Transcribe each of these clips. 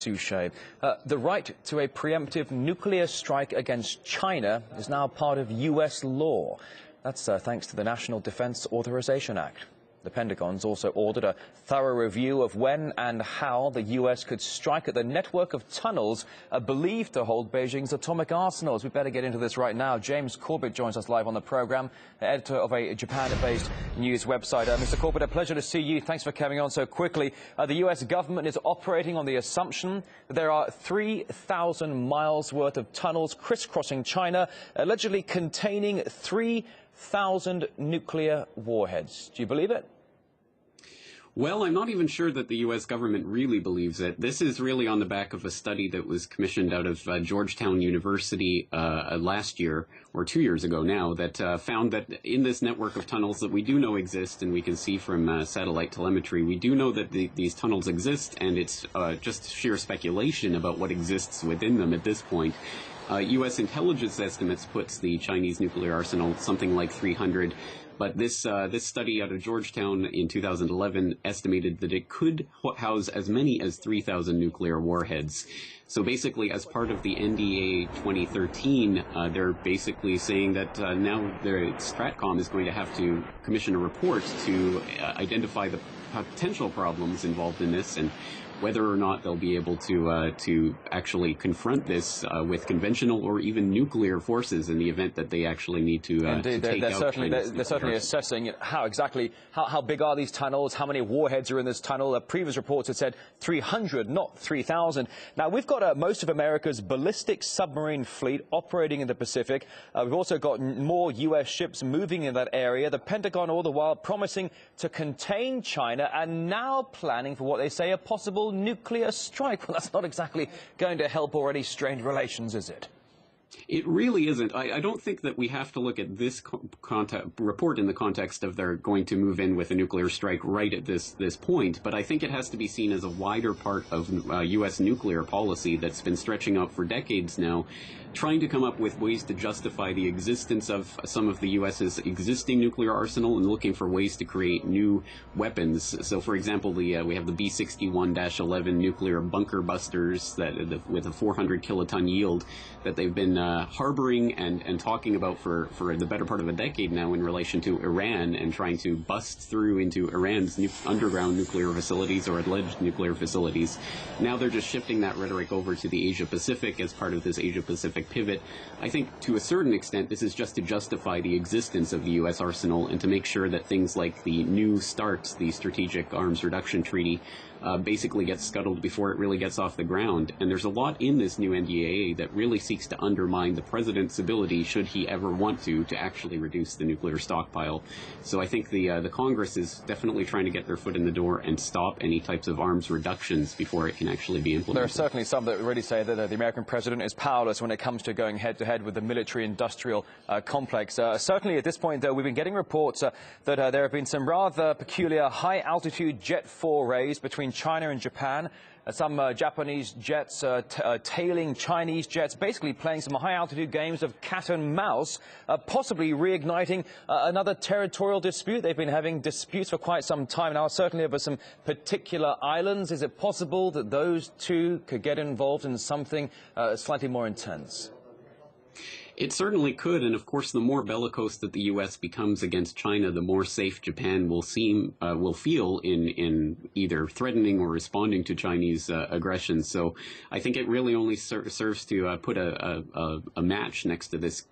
Touche. The right to a preemptive nuclear strike against China is now part of U.S. law. That's thanks to the National Defense Authorization Act. The Pentagon's also ordered a thorough review of when and how the U.S. could strike at the network of tunnels believed to hold Beijing's atomic arsenals. We better get into this right now. James Corbett joins us live on the program, editor of a Japan-based news website. Mr. Corbett, a pleasure to see you. Thanks for coming on so quickly. The U.S. government is operating on the assumption that there are 3,000 miles worth of tunnels crisscrossing China, allegedly containing 3,000 nuclear warheads. Do you believe it? Well, I'm not even sure that the U.S. government really believes it. This is really on the back of a study that was commissioned out of Georgetown University last year, or 2 years ago now, that found that in this network of tunnels that we do know exist, and we can see from satellite telemetry, we do know that these tunnels exist, and it's just sheer speculation about what exists within them at this point. U.S. intelligence estimates puts the Chinese nuclear arsenal something like 300. But this study out of Georgetown in 2011 estimated that it could house as many as 3,000 nuclear warheads. So basically, as part of the NDA 2013, they're basically saying that now the Stratcom is going to have to commission a report to identify the potential problems involved in this and whether or not they'll be able to actually confront this with conventional or even nuclear forces in the event that they actually need to take out China's they're certainly assessing how big are these tunnels, how many warheads are in this tunnel. Previous reports had said 300, not 3,000. Now, we've got most of America's ballistic submarine fleet operating in the Pacific. We've also got more U.S. ships moving in that area. The Pentagon all the while promising to contain China and now planning for what they say a possible nuclear strike. Well, that's not exactly going to help already strained relations, is it? It really isn't. I don't think that we have to look at this report in the context of they're going to move in with a nuclear strike right at this point, but I think it has to be seen as a wider part of U.S. nuclear policy that's been stretching out for decades now, trying to come up with ways to justify the existence of some of the U.S.'s existing nuclear arsenal and looking for ways to create new weapons. So, for example, we have the B-61-11 nuclear bunker busters with a 400 kiloton yield that they've been harboring and talking about for the better part of a decade now in relation to Iran and trying to bust through into Iran's underground nuclear facilities or alleged nuclear facilities. Now they're just shifting that rhetoric over to the Asia-Pacific as part of this Asia-Pacific pivot. I think to a certain extent this is just to justify the existence of the U.S. arsenal and to make sure that things like the New START, the Strategic Arms Reduction Treaty, basically gets scuttled before it really gets off the ground. And there's a lot in this new NDAA that really seeks to undermine the president's ability, should he ever want to actually reduce the nuclear stockpile. So I think the Congress is definitely trying to get their foot in the door and stop any types of arms reductions before it can actually be implemented. There are certainly some that really say that the American president is powerless when it comes to going head-to-head with the military-industrial complex. Certainly at this point, though, we've been getting reports that there have been some rather peculiar high-altitude jet forays between China and Japan. Some Japanese jets tailing Chinese jets, basically playing some high-altitude games of cat and mouse, possibly reigniting another territorial dispute. They've been having disputes for quite some time now, certainly over some particular islands. Is it possible that those two could get involved in something slightly more intense? It certainly could, and of course the more bellicose that the U.S. becomes against China, the more safe Japan will feel in either threatening or responding to Chinese aggression. So I think it really only serves to put a match next to this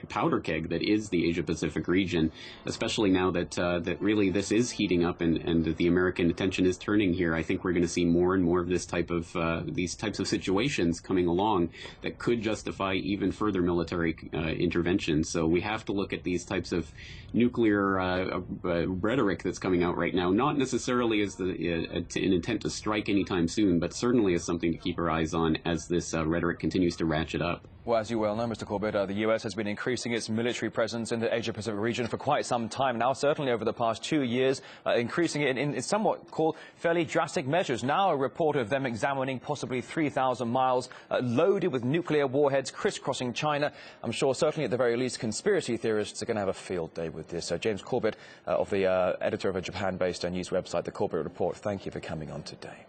powder keg that is the Asia-Pacific region, especially now that really this is heating up and that the American attention is turning here. I think we're going to see more and more of these types of situations coming along that could justify even further military intervention. So we have to look at these types of nuclear rhetoric that's coming out right now, not necessarily as an intent to strike anytime soon, but certainly as something to keep our eyes on as this rhetoric continues to ratchet up. Well, as you well know, Mr. Corbett, the U.S. has been increasing its military presence in the Asia-Pacific region for quite some time now, certainly over the past 2 years, increasing it in somewhat called fairly drastic measures. Now a report of them examining possibly 3,000 miles loaded with nuclear warheads crisscrossing China. I'm sure certainly at the very least conspiracy theorists are going to have a field day with this. James Corbett, of the editor of a Japan-based news website, The Corbett Report, thank you for coming on today.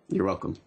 You're welcome.